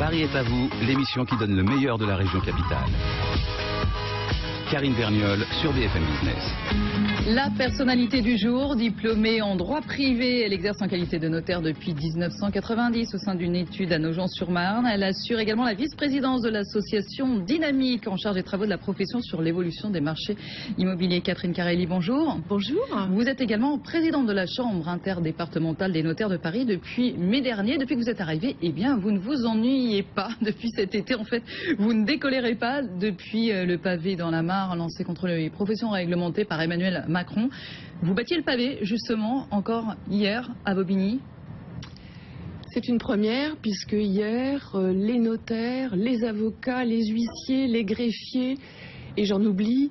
Paris est à vous, l'émission qui donne le meilleur de la région capitale. Karine Vergnol sur BFM Business. La personnalité du jour, diplômée en droit privé, elle exerce en qualité de notaire depuis 1990 au sein d'une étude à Nogent-sur-Marne. Elle assure également la vice-présidence de l'association Dynamique en charge des travaux de la profession sur l'évolution des marchés immobiliers. Catherine Carelli, bonjour. Bonjour. Vous êtes également présidente de la Chambre interdépartementale des notaires de Paris depuis mai dernier. Depuis que vous êtes arrivée, eh bien, vous ne vous ennuyez pas depuis cet été. En fait, vous ne décolérez pas depuis le pavé dans la mare lancé contre les professions réglementées par Emmanuel Macron. Vous battiez le pavé, justement, encore hier à Bobigny. C'est une première, puisque hier, les notaires, les avocats, les huissiers, les greffiers, et j'en oublie,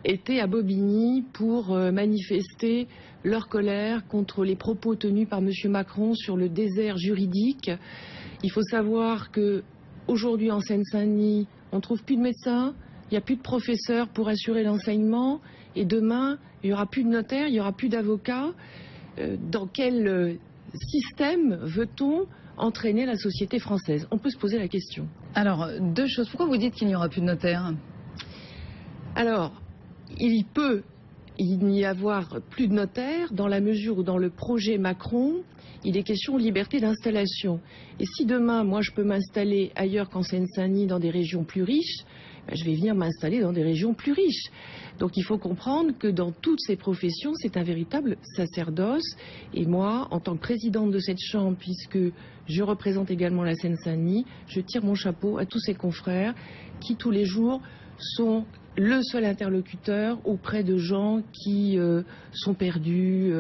étaient à Bobigny pour manifester leur colère contre les propos tenus par M. Macron sur le désert juridique. Il faut savoir qu'aujourd'hui, en Seine-Saint-Denis, on ne trouve plus de médecins, il n'y a plus de professeurs pour assurer l'enseignement, et demain, il n'y aura plus de notaires, il n'y aura plus d'avocats. Dans quel système veut-on entraîner la société française? On peut se poser la question. Alors, deux choses. Pourquoi vous dites qu'il n'y aura plus de notaires? Alors, il peut y n'y avoir plus de notaires dans la mesure où dans le projet Macron, il est question de liberté d'installation. Et si demain, moi, je peux m'installer ailleurs qu'en Seine-Saint-Denis dans des régions plus riches, je vais venir m'installer dans des régions plus riches. Donc il faut comprendre que dans toutes ces professions, c'est un véritable sacerdoce. Et moi, en tant que présidente de cette chambre, puisque je représente également la Seine-Saint-Denis, je tire mon chapeau à tous ces confrères qui, tous les jours, sont le seul interlocuteur auprès de gens qui sont perdus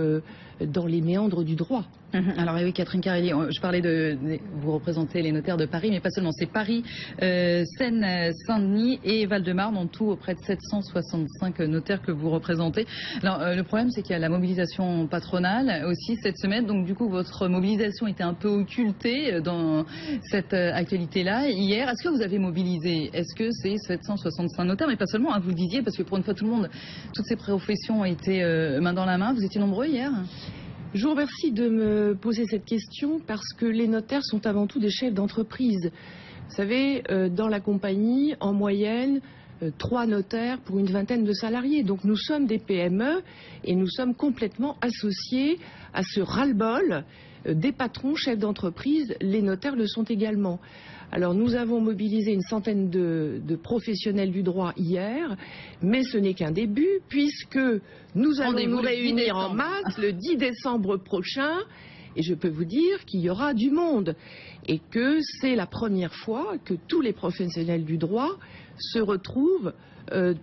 dans les méandres du droit. Alors oui, Catherine Carelli, je parlais vous représentez les notaires de Paris, mais pas seulement, c'est Paris, Seine-Saint-Denis et Val-de-Marne, en tout auprès de 765 notaires que vous représentez. Alors le problème, c'est qu'il y a la mobilisation patronale aussi cette semaine, donc du coup votre mobilisation était un peu occultée dans cette actualité-là. Hier, est-ce que vous avez mobilisé? Est-ce que c'est 765 notaires, mais pas seulement, hein, vous le disiez, parce que pour une fois tout le monde, toutes ces professions ont été main dans la main. Vous étiez nombreux hier? Je vous remercie de me poser cette question parce que les notaires sont avant tout des chefs d'entreprise. Vous savez, dans la compagnie, en moyenne, 3 notaires pour une vingtaine de salariés. Donc nous sommes des PME et nous sommes complètement associés à ce ras-le-bol des patrons, chefs d'entreprise. Les notaires le sont également. Alors nous avons mobilisé une centaine de professionnels du droit hier, mais ce n'est qu'un début puisque nous allons nous réunir en masse le 10 décembre prochain et je peux vous dire qu'il y aura du monde et que c'est la première fois que tous les professionnels du droit se retrouvent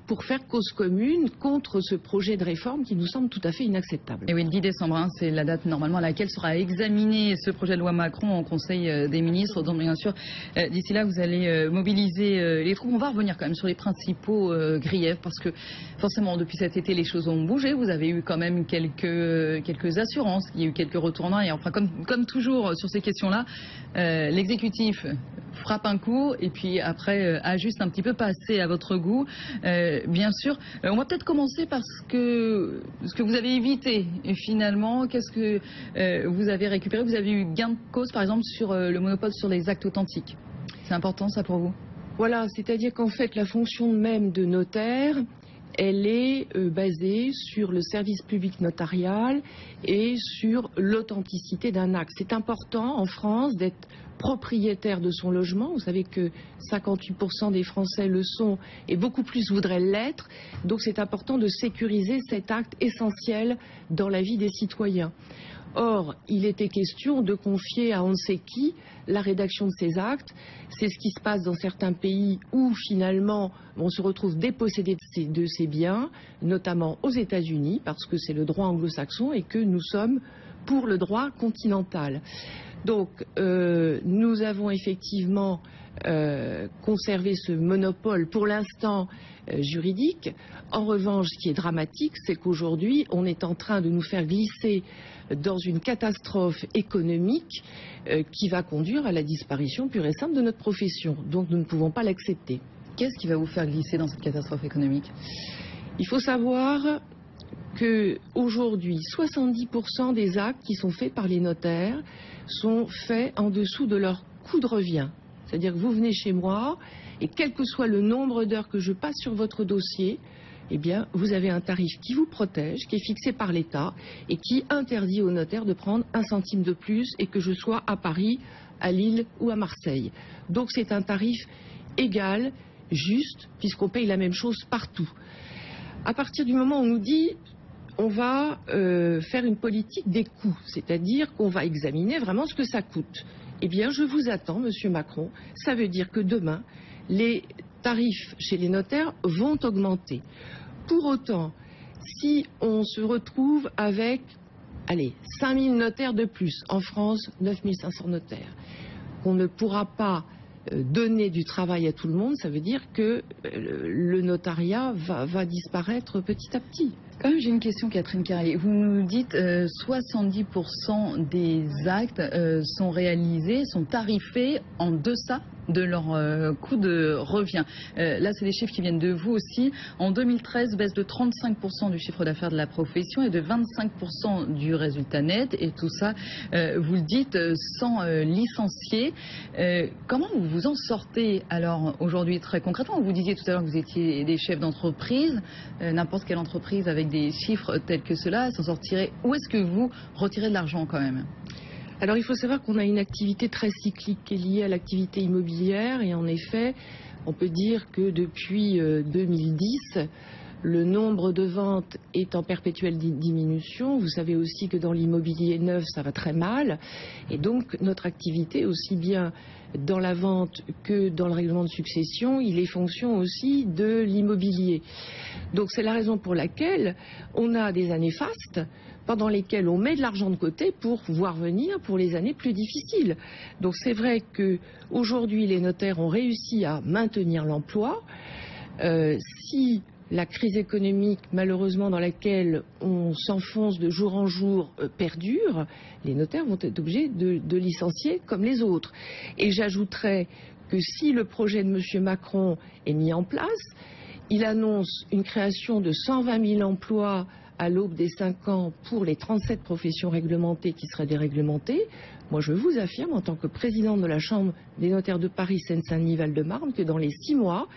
pour faire cause commune contre ce projet de réforme qui nous semble tout à fait inacceptable. Et oui, le 10 décembre, hein, c'est la date normalement à laquelle sera examiné ce projet de loi Macron en Conseil des ministres. Donc bien sûr, d'ici là, vous allez mobiliser les troupes. On va revenir quand même sur les principaux griefs parce que forcément, depuis cet été, les choses ont bougé. Vous avez eu quand même quelques assurances, il y a eu quelques retournements. Et enfin, comme toujours sur ces questions-là, l'exécutif frappe un coup et puis après ajuste un petit peu, pas assez à votre goût. Bien sûr, on va peut-être commencer par ce que vous avez évité. Et finalement, qu'est-ce que vous avez récupéré? Vous avez eu gain de cause, par exemple, sur le monopole sur les actes authentiques. C'est important, ça, pour vous? Voilà, c'est-à-dire qu'en fait, la fonction même de notaire, elle est basée sur le service public notarial et sur l'authenticité d'un acte. C'est important en France d'être propriétaire de son logement. Vous savez que 58% des Français le sont et beaucoup plus voudraient l'être. Donc c'est important de sécuriser cet acte essentiel dans la vie des citoyens. Or, il était question de confier à on ne sait qui la rédaction de ces actes. C'est ce qui se passe dans certains pays où finalement on se retrouve dépossédé de ces biens, notamment aux États-Unis, parce que c'est le droit anglo-saxon et que nous sommes pour le droit continental. Donc, nous avons effectivement conservé ce monopole pour l'instant juridique. En revanche, ce qui est dramatique, c'est qu'aujourd'hui, on est en train de nous faire glisser dans une catastrophe économique qui va conduire à la disparition pure et simple de notre profession. Donc, nous ne pouvons pas l'accepter. Qu'est-ce qui va vous faire glisser dans cette catastrophe économique? Il faut savoir qu'aujourd'hui, 70% des actes qui sont faits par les notaires sont faits en dessous de leur coût de revient. C'est-à-dire que vous venez chez moi et quel que soit le nombre d'heures que je passe sur votre dossier, eh bien, vous avez un tarif qui vous protège, qui est fixé par l'État et qui interdit au notaire de prendre 1 centime de plus et que je sois à Paris, à Lille ou à Marseille. Donc c'est un tarif égal, juste, puisqu'on paye la même chose partout. À partir du moment où on nous dit on va faire une politique des coûts, c'est-à-dire qu'on va examiner vraiment ce que ça coûte, eh bien je vous attends, Monsieur Macron, ça veut dire que demain, les tarifs chez les notaires vont augmenter. Pour autant, si on se retrouve avec, 5000 notaires de plus, en France, 9500 notaires, qu'on ne pourra pas donner du travail à tout le monde, ça veut dire que le notariat va disparaître petit à petit. Quand même, j'ai une question, Catherine Carrier. Vous nous dites 70% des actes sont réalisés, sont tarifés en deçà de leur coût de revient. Là, c'est des chiffres qui viennent de vous aussi. En 2013, baisse de 35% du chiffre d'affaires de la profession et de 25% du résultat net. Et tout ça, vous le dites, sans licencier. Comment vous vous en sortez alors aujourd'hui très concrètement? Vous disiez tout à l'heure que vous étiez des chefs d'entreprise. N'importe quelle entreprise avec des chiffres tels que cela s'en sortirait. Où est-ce que vous retirez de l'argent quand même? Alors il faut savoir qu'on a une activité très cyclique qui est liée à l'activité immobilière et en effet, on peut dire que depuis 2010, le nombre de ventes est en perpétuelle diminution. Vous savez aussi que dans l'immobilier neuf, ça va très mal. Et donc notre activité, aussi bien dans la vente que dans le règlement de succession, il est fonction aussi de l'immobilier. Donc c'est la raison pour laquelle on a des années fastes pendant lesquelles on met de l'argent de côté pour voir venir pour les années plus difficiles. Donc c'est vrai qu'aujourd'hui les notaires ont réussi à maintenir l'emploi. Si la crise économique, malheureusement, dans laquelle on s'enfonce de jour en jour, perdure, les notaires vont être obligés de licencier comme les autres. Et j'ajouterais que si le projet de M. Macron est mis en place, il annonce une création de 120 000 emplois à l'aube des 5 ans pour les 37 professions réglementées qui seraient déréglementées. Moi, je vous affirme, en tant que présidente de la Chambre des notaires de Paris, Seine-Saint-Denis-Val-de-Marne, que dans les 6 mois,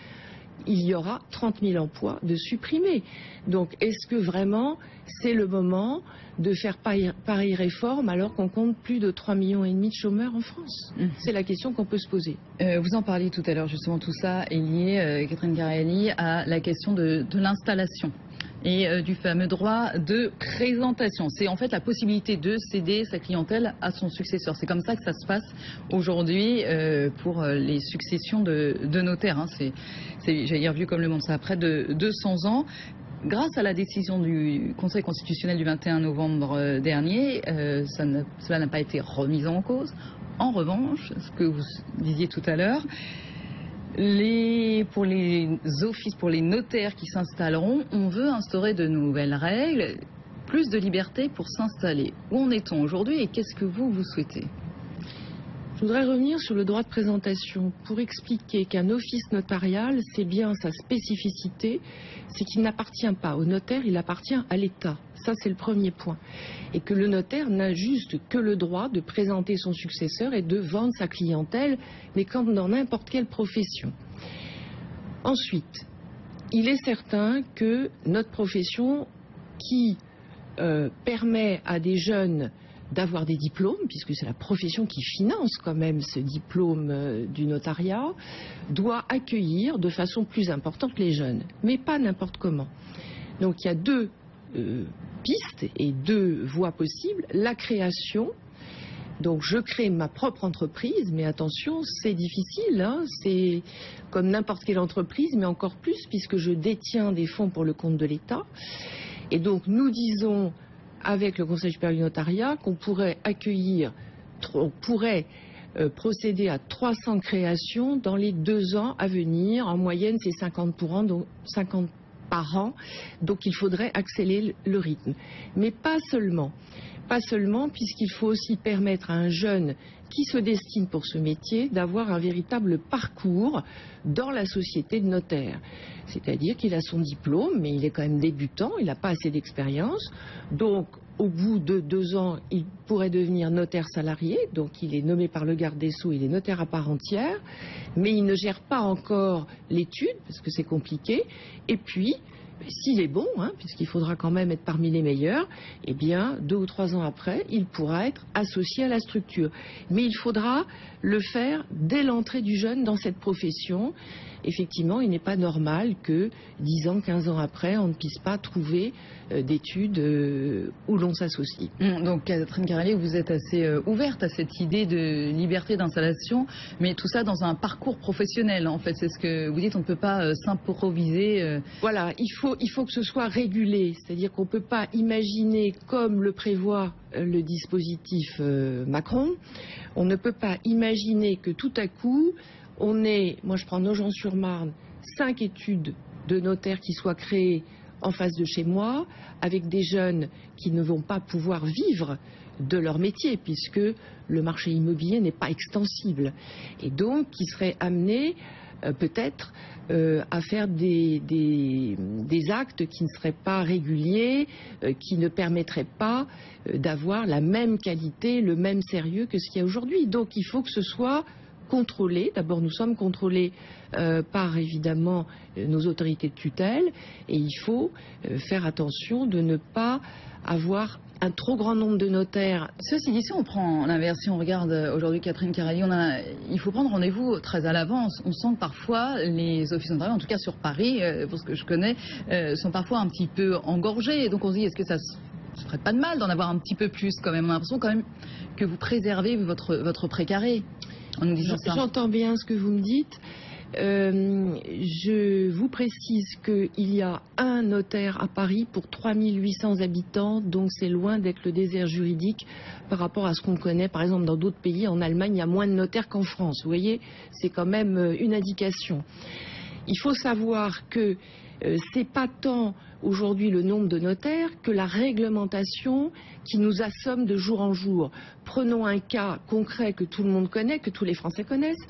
il y aura 30 000 emplois de supprimés. Donc, est-ce que vraiment c'est le moment de faire pareille réforme alors qu'on compte plus de 3,5 millions de chômeurs en France? C'est la question qu'on peut se poser. Vous en parliez tout à l'heure, justement, tout ça est lié, Catherine Carrier, à la question de l'installation et du fameux droit de présentation. C'est en fait la possibilité de céder sa clientèle à son successeur. C'est comme ça que ça se passe aujourd'hui pour les successions de notaires. Hein. C'est, j'allais dire, vu comme le monde, ça a près de 200 ans. Grâce à la décision du Conseil constitutionnel du 21 novembre dernier, cela n'a pas été remis en cause. En revanche, ce que vous disiez tout à l'heure, pour les offices, pour les notaires qui s'installeront, on veut instaurer de nouvelles règles, plus de liberté pour s'installer. Où en est-on aujourd'hui et qu'est-ce que vous souhaitez? Je voudrais revenir sur le droit de présentation pour expliquer qu'un office notarial, c'est bien sa spécificité, c'est qu'il n'appartient pas au notaire, il appartient à l'État. Ça, c'est le premier point. Et que le notaire n'a juste que le droit de présenter son successeur et de vendre sa clientèle, mais comme dans n'importe quelle profession. Ensuite, il est certain que notre profession, qui permet à des jeunes d'avoir des diplômes, puisque c'est la profession qui finance quand même ce diplôme du notariat, doit accueillir de façon plus importante les jeunes, mais pas n'importe comment. Donc il y a deux pistes et deux voies possibles. La création, donc je crée ma propre entreprise, mais attention, c'est difficile, hein, c'est comme n'importe quelle entreprise, mais encore plus puisque je détiens des fonds pour le compte de l'État. Et donc nous disons avec le Conseil supérieur du notariat qu'on pourrait procéder à 300 créations dans les 2 ans à venir. En moyenne, c'est 50 par an. Donc il faudrait accélérer le rythme. Mais pas seulement. Pas seulement, puisqu'il faut aussi permettre à un jeune qui se destine pour ce métier d'avoir un véritable parcours dans la société de notaire. C'est-à-dire qu'il a son diplôme, mais il est quand même débutant, il n'a pas assez d'expérience. Donc, au bout de 2 ans, il pourrait devenir notaire salarié, donc il est nommé par le garde des Sceaux, il est notaire à part entière, mais il ne gère pas encore l'étude, parce que c'est compliqué, et puis, s'il est bon, puisqu'il faudra quand même être parmi les meilleurs, eh bien, 2 ou 3 ans après, il pourra être associé à la structure. Mais il faudra le faire dès l'entrée du jeune dans cette profession. Effectivement, il n'est pas normal que 10 ans, 15 ans après, on ne puisse pas trouver d'études où l'on s'associe. Donc, Catherine Carrelli, vous êtes assez ouverte à cette idée de liberté d'installation, mais tout ça dans un parcours professionnel, en fait. C'est ce que vous dites, on ne peut pas s'improviser. Voilà, il faut que ce soit régulé, c'est-à-dire qu'on ne peut pas imaginer, comme le prévoit le dispositif Macron, on ne peut pas imaginer que tout à coup, on ait, moi je prends Nogent-sur-Marne, 5 études de notaires qui soient créées en face de chez moi, avec des jeunes qui ne vont pas pouvoir vivre de leur métier, puisque le marché immobilier n'est pas extensible, et donc qui seraient amenés peut-être à faire des actes qui ne seraient pas réguliers, qui ne permettraient pas d'avoir la même qualité, le même sérieux que ce qu'il y a aujourd'hui. Donc il faut que ce soit contrôlé. D'abord, nous sommes contrôlés par, évidemment, nos autorités de tutelle, et il faut faire attention de ne pas avoir un trop grand nombre de notaires. Ceci dit, si on prend l'inverse, si on regarde aujourd'hui Catherine Carrelli, il faut prendre rendez-vous très à l'avance. On sent que parfois les offices notariaux, en tout cas sur Paris, pour ce que je connais, sont parfois un petit peu engorgés. Donc on se dit, est-ce que ça ne ferait pas de mal d'en avoir un petit peu plus quand même? On a l'impression quand même que vous préservez votre précaré en nous disant ça. J'entends bien ce que vous me dites. Je vous précise qu'il y a un notaire à Paris pour 3800 habitants, donc c'est loin d'être le désert juridique par rapport à ce qu'on connaît par exemple dans d'autres pays. En Allemagne, il y a moins de notaires qu'en France. Vous voyez, c'est quand même une indication. Il faut savoir que c'est pas tant aujourd'hui le nombre de notaires que la réglementation qui nous assomme de jour en jour. Prenons un cas concret que tout le monde connaît, que tous les Français connaissent,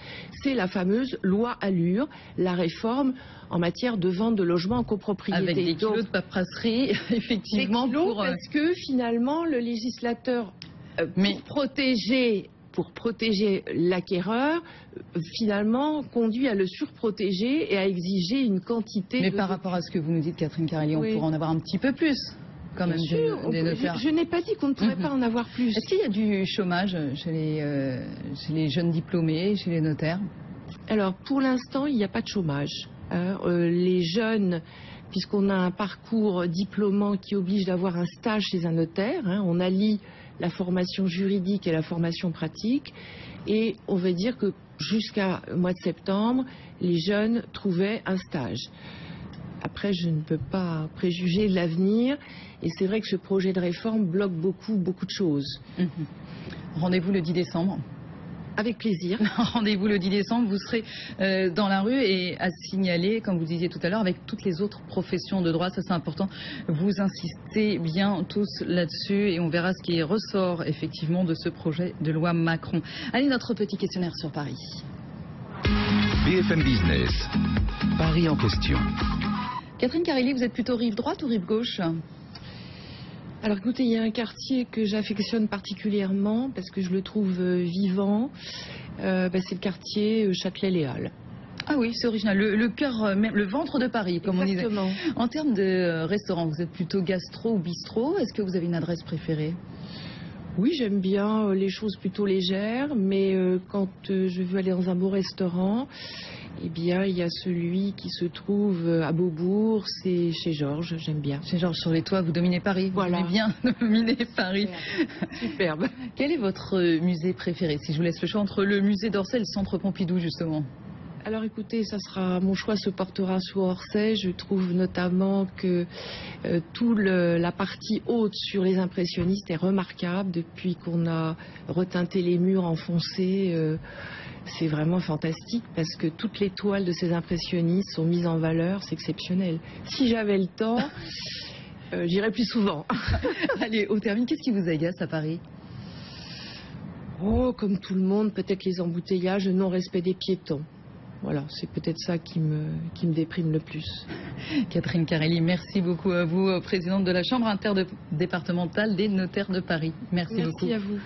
c'est la fameuse loi Allure, la réforme en matière de vente de logements en copropriété. Avec des kilos de paperasserie, effectivement. Parce que finalement, le législateur, pour protéger l'acquéreur, finalement, conduit à le surprotéger et à exiger une quantité... Mais par rapport à ce que vous nous dites, Catherine Carrelli, on pourrait en avoir un petit peu plus, quand même, des notaires. Je n'ai pas dit qu'on ne pourrait pas en avoir plus. Est-ce qu'il y a du chômage chez les jeunes diplômés, chez les notaires? Alors, pour l'instant, il n'y a pas de chômage. Les jeunes, puisqu'on a un parcours diplômant qui oblige d'avoir un stage chez un notaire, on allie la formation juridique et la formation pratique, et on va dire que jusqu'à mois de septembre, les jeunes trouvaient un stage. Après, je ne peux pas préjuger de l'avenir, et c'est vrai que ce projet de réforme bloque beaucoup de choses. Rendez-vous le 10 décembre. Avec plaisir. Rendez-vous le 10 décembre, vous serez dans la rue et à signaler, comme vous disiez tout à l'heure, avec toutes les autres professions de droit, ça c'est important, vous insistez bien tous là-dessus et on verra ce qui ressort effectivement de ce projet de loi Macron. Allez, notre petit questionnaire sur Paris. BFM Business, Paris en question. Catherine Carrelli, vous êtes plutôt rive droite ou rive gauche ? Alors écoutez, il y a un quartier que j'affectionne particulièrement parce que je le trouve vivant, c'est le quartier Châtelet-Les Halles. Ah oui, c'est original, le cœur, même le ventre de Paris, comme Exactement. On disait. En termes de restaurant, vous êtes plutôt gastro ou bistrot? Est-ce que vous avez une adresse préférée? Oui, j'aime bien les choses plutôt légères, mais quand je veux aller dans un beau restaurant, eh bien, il y a celui qui se trouve à Beaubourg, c'est chez Georges, j'aime bien. Chez Georges, sur les toits, vous dominez Paris. Voilà. Vous aimez bien dominer Paris. Superbe. Quel est votre musée préféré? Si je vous laisse le choix entre le musée d'Orsay et le centre Pompidou, justement. Alors écoutez, mon choix se portera sur Orsay. Je trouve notamment que toute la partie haute sur les impressionnistes est remarquable. Depuis qu'on a reteinté les murs en foncé, c'est vraiment fantastique parce que toutes les toiles de ces impressionnistes sont mises en valeur, c'est exceptionnel. Si j'avais le temps, j'irais plus souvent. Allez, au terme, qu'est-ce qui vous agace à Paris? Oh, comme tout le monde, peut-être les embouteillages, le non-respect des piétons. Voilà, c'est peut-être ça qui me déprime le plus. Catherine Carelli, merci beaucoup à vous, présidente de la Chambre interdépartementale des notaires de Paris. Merci beaucoup. Merci à vous.